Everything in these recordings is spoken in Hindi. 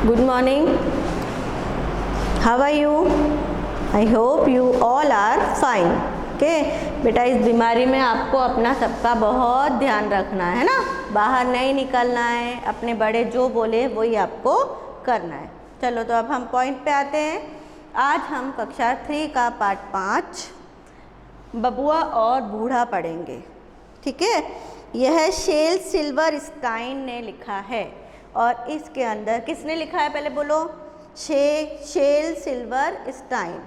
Good morning. How are you? I hope you all are fine. Okay? बेटा इस बीमारी में आपको अपना सबका बहुत ध्यान रखना है ना, बाहर नहीं निकलना है, अपने बड़े जो बोले वही आपको करना है। चलो तो अब हम पॉइंट पे आते हैं। आज हम कक्षा 3 का पार्ट 5 बबुआ और बूढ़ा पढ़ेंगे। ठीक है, यह शेल सिल्वरस्टाइन ने लिखा है और इसके अंदर किसने लिखा है पहले बोलो? शेल सिल्वरस्टाइन,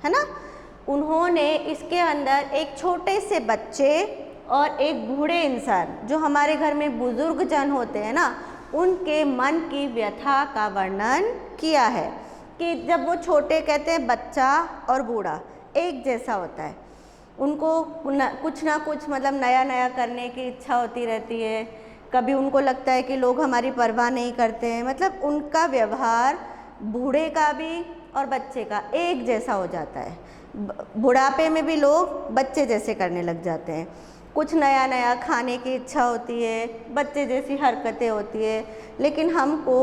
है ना। उन्होंने इसके अंदर एक छोटे से बच्चे और एक बूढ़े इंसान, जो हमारे घर में बुजुर्ग जन होते हैं ना, उनके मन की व्यथा का वर्णन किया है कि जब वो छोटे, कहते हैं बच्चा और बूढ़ा एक जैसा होता है, उनको कुछ ना कुछ मतलब नया नया करने की इच्छा होती रहती है। कभी उनको लगता है कि लोग हमारी परवाह नहीं करते हैं, मतलब उनका व्यवहार बूढ़े का भी और बच्चे का एक जैसा हो जाता है। बुढ़ापे में भी लोग बच्चे जैसे करने लग जाते हैं, कुछ नया नया खाने की इच्छा होती है, बच्चे जैसी हरकतें होती है। लेकिन हमको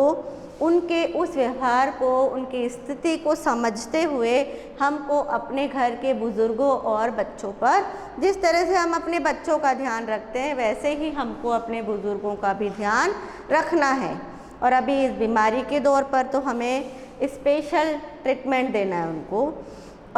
उनके उस व्यवहार को, उनकी स्थिति को समझते हुए हमको अपने घर के बुज़ुर्गों और बच्चों पर, जिस तरह से हम अपने बच्चों का ध्यान रखते हैं, वैसे ही हमको अपने बुज़ुर्गों का भी ध्यान रखना है। और अभी इस बीमारी के दौर पर तो हमें स्पेशल ट्रीटमेंट देना है उनको।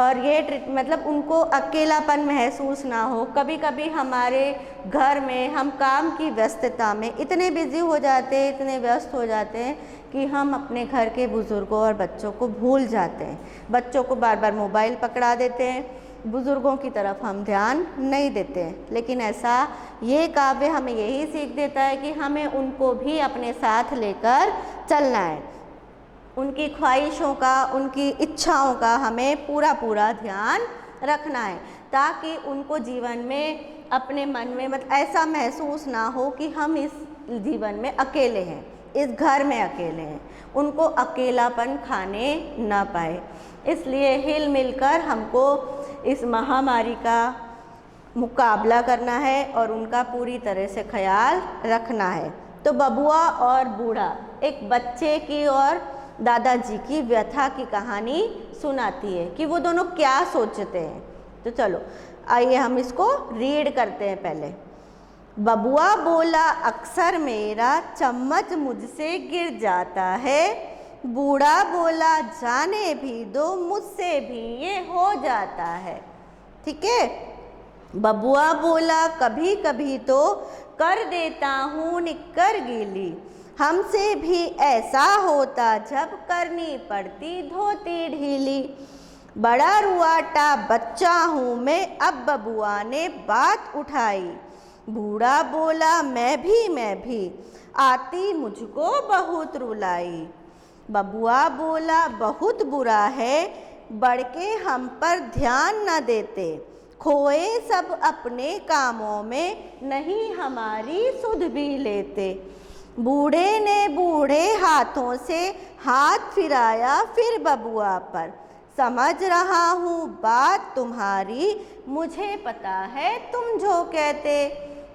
और ये मतलब उनको अकेलापन महसूस ना हो। कभी कभी हमारे घर में हम काम की व्यस्तता में इतने बिज़ी हो जाते हैं, इतने व्यस्त हो जाते हैं कि हम अपने घर के बुज़ुर्गों और बच्चों को भूल जाते हैं। बच्चों को बार बार मोबाइल पकड़ा देते हैं, बुज़ुर्गों की तरफ हम ध्यान नहीं देते हैं। लेकिन ऐसा ये काव्य हमें यही सीख देता है कि हमें उनको भी अपने साथ लेकर चलना है। उनकी ख्वाहिशों का, उनकी इच्छाओं का हमें पूरा पूरा ध्यान रखना है, ताकि उनको जीवन में, अपने मन में मतलब ऐसा महसूस ना हो कि हम इस जीवन में अकेले हैं, इस घर में अकेले हैं। उनको अकेलापन खाने ना पाए। इसलिए हिल मिलकर हमको इस महामारी का मुकाबला करना है और उनका पूरी तरह से ख्याल रखना है। तो बबुआ और बूढ़ा एक बच्चे की और दादाजी की व्यथा की कहानी सुनाती है कि वो दोनों क्या सोचते हैं। तो चलो आइए हम इसको रीड करते हैं। पहले बबुआ बोला, अक्सर मेरा चम्मच मुझसे गिर जाता है। बूढ़ा बोला, जाने भी दो, मुझसे भी ये हो जाता है। ठीक है। बबुआ बोला, कभी कभी तो कर देता हूँ निक्कर गीली। हमसे भी ऐसा होता जब करनी पड़ती धोती ढीली। बड़ा रुआटा बच्चा हूँ मैं, अब बबुआ ने बात उठाई। बूढ़ा बोला, मैं भी आती मुझको बहुत रुलाई। बबुआ बोला, बहुत बुरा है, बढ़ के हम पर ध्यान न देते। खोए सब अपने कामों में, नहीं हमारी सुध भी लेते। बूढ़े ने बूढ़े हाथों से हाथ फिराया फिर बबुआ पर। समझ रहा हूँ बात तुम्हारी, मुझे पता है तुम जो कहते।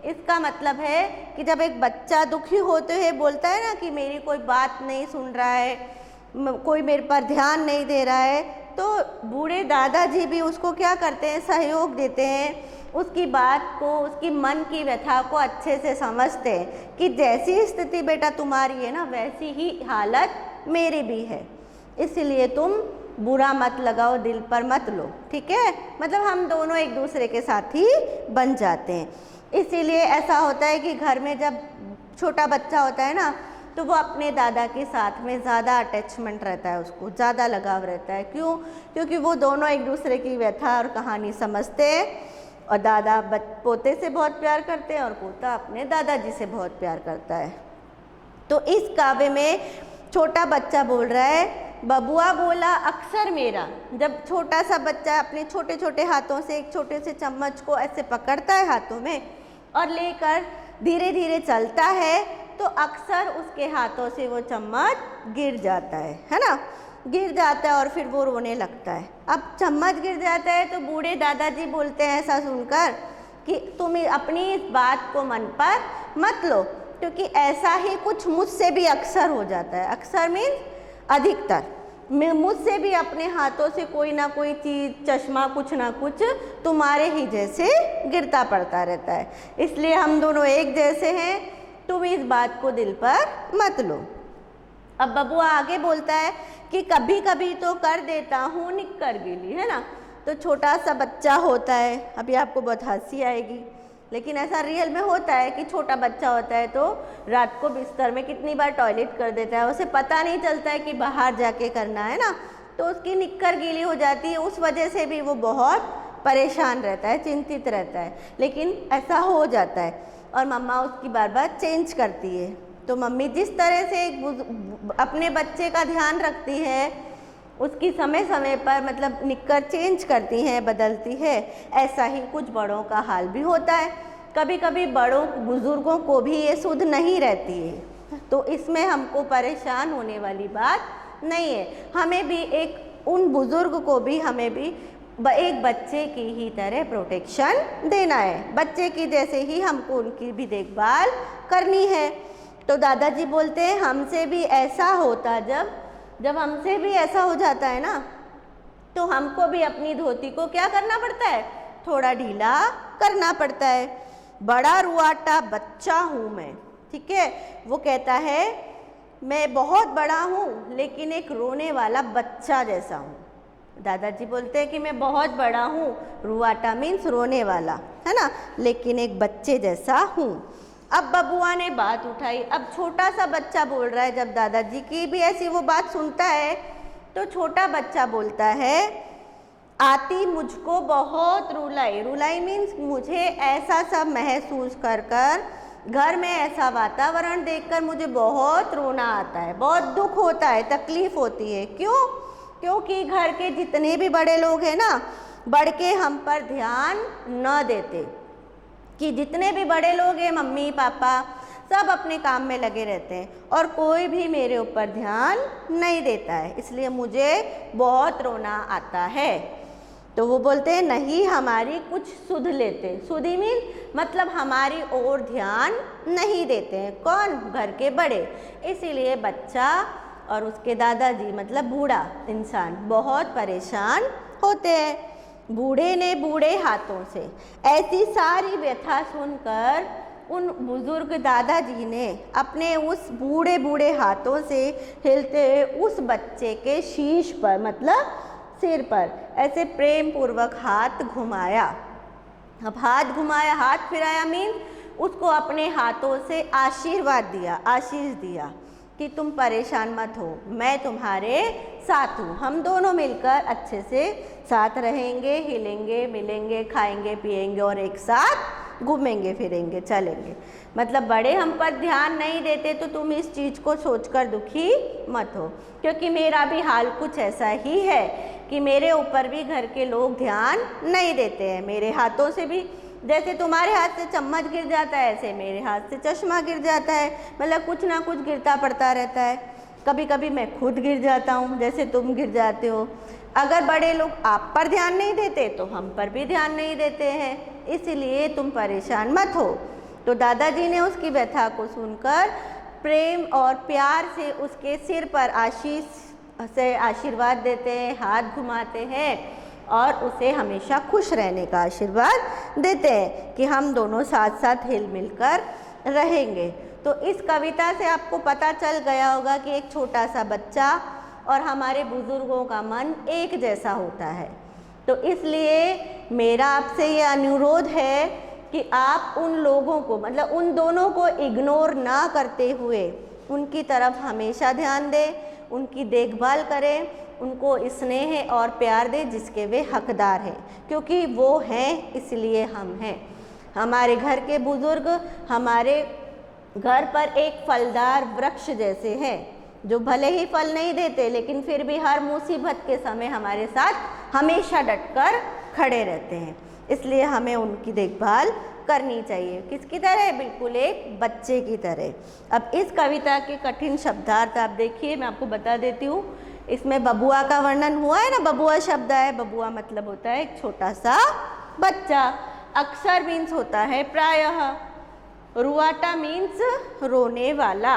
इसका मतलब है कि जब एक बच्चा दुखी होते हुए बोलता है ना कि मेरी कोई बात नहीं सुन रहा है, कोई मेरे पर ध्यान नहीं दे रहा है, तो बूढ़े दादाजी भी उसको क्या करते हैं? सहयोग देते हैं। उसकी बात को, उसकी मन की व्यथा को अच्छे से समझते हैं कि जैसी स्थिति बेटा तुम्हारी है ना, वैसी ही हालत मेरी भी है। इसलिए तुम बुरा मत लगाओ, दिल पर मत लो। ठीक है, मतलब हम दोनों एक दूसरे के साथी बन जाते हैं। इसीलिए ऐसा होता है कि घर में जब छोटा बच्चा होता है ना, तो वो अपने दादा के साथ में ज़्यादा अटैचमेंट रहता है, उसको ज़्यादा लगाव रहता है। क्यों? क्योंकि वो दोनों एक दूसरे की व्यथा और कहानी समझते हैं। और दादा पोते से बहुत प्यार करते हैं और पोता अपने दादाजी से बहुत प्यार करता है। तो इस काव्य में छोटा बच्चा बोल रहा है, बबुआ बोला, अक्सर मेरा। जब छोटा सा बच्चा अपने छोटे छोटे हाथों से एक छोटे से चम्मच को ऐसे पकड़ता है हाथों में और लेकर धीरे धीरे चलता है, तो अक्सर उसके हाथों से वो चम्मच गिर जाता है ना, गिर जाता है और फिर वो रोने लगता है। अब चम्मच गिर जाता है तो बूढ़े दादाजी बोलते हैं ऐसा सुनकर कि तुम अपनी इस बात को मन पर मत लो, क्योंकि ऐसा ही कुछ मुझसे भी अक्सर हो जाता है। अक्सर मीन्स अधिकतर मुझसे भी अपने हाथों से कोई ना कोई चीज़, चश्मा, कुछ ना कुछ तुम्हारे ही जैसे गिरता पड़ता रहता है, इसलिए हम दोनों एक जैसे हैं, तुम इस बात को दिल पर मत लो। अब बबुआ आगे बोलता है कि कभी कभी तो कर देता हूँ निक्कर गीली, है ना। तो छोटा सा बच्चा होता है, अभी आपको बहुत हंसी आएगी, लेकिन ऐसा रियल में होता है कि छोटा बच्चा होता है तो रात को बिस्तर में कितनी बार टॉयलेट कर देता है, उसे पता नहीं चलता है कि बाहर जाके करना है ना, तो उसकी निक्कर गीली हो जाती है, उस वजह से भी वो बहुत परेशान रहता है, चिंतित रहता है, लेकिन ऐसा हो जाता है और मम्मा उसकी बार बार चेंज करती है। तो मम्मी जिस तरह से अपने बच्चे का ध्यान रखती है, उसकी समय समय पर मतलब निक्कर चेंज करती हैं, बदलती है, ऐसा ही कुछ बड़ों का हाल भी होता है। कभी कभी बड़ों बुज़ुर्गों को भी ये सुध नहीं रहती है, तो इसमें हमको परेशान होने वाली बात नहीं है। हमें भी उन बुज़ुर्ग को भी हमें भी एक बच्चे की ही तरह प्रोटेक्शन देना है, बच्चे की जैसे ही हमको उनकी भी देखभाल करनी है। तो दादाजी बोलते हैं हमसे भी ऐसा होता, जब हमसे भी ऐसा हो जाता है ना, तो हमको भी अपनी धोती को क्या करना पड़ता है, थोड़ा ढीला करना पड़ता है। बड़ा रुआटा बच्चा हूँ मैं, ठीक है, वो कहता है मैं बहुत बड़ा हूँ लेकिन एक रोने वाला बच्चा जैसा हूँ। दादाजी बोलते हैं कि मैं बहुत बड़ा हूँ, रुआटा मीन्स रोने वाला, है ना, लेकिन एक बच्चे जैसा हूँ। अब बबुआ ने बात उठाई, अब छोटा सा बच्चा बोल रहा है, जब दादाजी की भी ऐसी वो बात सुनता है तो छोटा बच्चा बोलता है आती मुझको बहुत रुलाई, रुलाई मीन्स मुझे ऐसा सब महसूस कर घर में ऐसा वातावरण देखकर मुझे बहुत रोना आता है, बहुत दुख होता है, तकलीफ होती है। क्यों? क्योंकि घर के जितने भी बड़े लोग हैं ना, बढ़ के हम पर ध्यान न देते, कि जितने भी बड़े लोग हैं, मम्मी पापा सब अपने काम में लगे रहते हैं और कोई भी मेरे ऊपर ध्यान नहीं देता है, इसलिए मुझे बहुत रोना आता है। तो वो बोलते हैं नहीं, हमारी कुछ सुध लेते, सुधी मीन मतलब हमारी ओर ध्यान नहीं देते हैं। कौन? घर के बड़े। इसीलिए बच्चा और उसके दादाजी मतलब बूढ़ा इंसान बहुत परेशान होते हैं। बूढ़े ने बूढ़े हाथों से ऐसी सारी व्यथा सुनकर उन बुजुर्ग दादाजी ने अपने उस बूढ़े बूढ़े हाथों से हिलते हुए उस बच्चे के शीश पर मतलब सिर पर ऐसे प्रेम पूर्वक हाथ घुमाया। अब हाथ घुमाया, हाथ फिराया मीन उसको अपने हाथों से आशीर्वाद दिया, आशीष दिया कि तुम परेशान मत हो, मैं तुम्हारे साथ हूँ, हम दोनों मिलकर अच्छे से साथ रहेंगे, हिलेंगे, मिलेंगे, खाएंगे, पिएंगे और एक साथ घूमेंगे, फिरेंगे, चलेंगे। मतलब बड़े हम पर ध्यान नहीं देते तो तुम इस चीज़ को सोचकर दुखी मत हो, क्योंकि मेरा भी हाल कुछ ऐसा ही है कि मेरे ऊपर भी घर के लोग ध्यान नहीं देते हैं। मेरे हाथों से भी जैसे तुम्हारे हाथ से चम्मच गिर जाता है, ऐसे मेरे हाथ से चश्मा गिर जाता है, मतलब कुछ ना कुछ गिरता पड़ता रहता है। कभी कभी मैं खुद गिर जाता हूँ, जैसे तुम गिर जाते हो। अगर बड़े लोग आप पर ध्यान नहीं देते तो हम पर भी ध्यान नहीं देते हैं, इसलिए तुम परेशान मत हो। तो दादाजी ने उसकी व्यथा को सुनकर प्रेम और प्यार से उसके सिर पर आशीर्वाद देते हैं, हाथ घुमाते हैं और उसे हमेशा खुश रहने का आशीर्वाद देते हैं कि हम दोनों साथ साथ हिल मिलकर रहेंगे। तो इस कविता से आपको पता चल गया होगा कि एक छोटा सा बच्चा और हमारे बुजुर्गों का मन एक जैसा होता है। तो इसलिए मेरा आपसे ये अनुरोध है कि आप उन लोगों को मतलब उन दोनों को इग्नोर ना करते हुए उनकी तरफ हमेशा ध्यान दें, उनकी देखभाल करें, उनको स्नेह और प्यार दें जिसके वे हकदार हैं, क्योंकि वो हैं इसलिए हम हैं। हमारे घर के बुजुर्ग हमारे घर पर एक फलदार वृक्ष जैसे हैं, जो भले ही फल नहीं देते लेकिन फिर भी हर मुसीबत के समय हमारे साथ हमेशा डटकर खड़े रहते हैं। इसलिए हमें उनकी देखभाल करनी चाहिए। किसकी तरह? बिल्कुल एक बच्चे की तरह। अब इस कविता के कठिन शब्दार्थ आप देखिए, मैं आपको बता देती हूँ। इसमें बबुआ का वर्णन हुआ है ना, बबुआ शब्द है, बबुआ मतलब होता है एक छोटा सा बच्चा। अक्सर मीन्स होता है प्रायः। रुआटा मीन्स रोने वाला,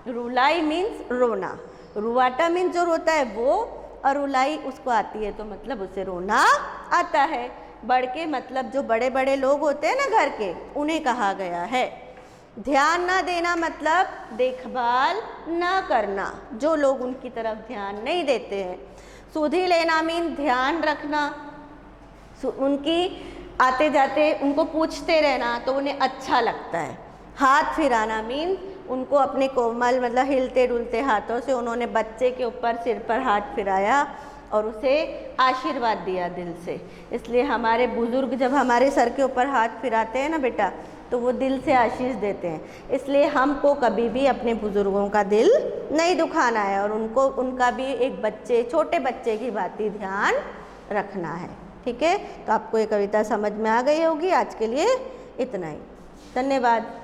रुलाई मीन्स रोना। रुवाटा मीन्स जो रोता है वो, और रुलाई उसको आती है तो मतलब उसे रोना आता है। बड़के मतलब जो बड़े बड़े लोग होते हैं ना घर के, उन्हें कहा गया है। ध्यान ना देना मतलब देखभाल ना करना, जो लोग उनकी तरफ ध्यान नहीं देते हैं। सुधि लेना मीन ध्यान रखना, उनकी आते जाते उनको पूछते रहना तो उन्हें अच्छा लगता है। हाथ फिराना मीन उनको अपने कोमल मतलब हिलते डुलते हाथों से उन्होंने बच्चे के ऊपर सिर पर हाथ फिराया और उसे आशीर्वाद दिया दिल से। इसलिए हमारे बुजुर्ग जब हमारे सर के ऊपर हाथ फिराते हैं ना बेटा, तो वो दिल से आशीष देते हैं। इसलिए हमको कभी भी अपने बुजुर्गों का दिल नहीं दुखाना है और उनको उनका भी एक बच्चे छोटे बच्चे की भांति ध्यान रखना है। ठीक है, तो आपको ये कविता समझ में आ गई होगी। आज के लिए इतना ही, धन्यवाद।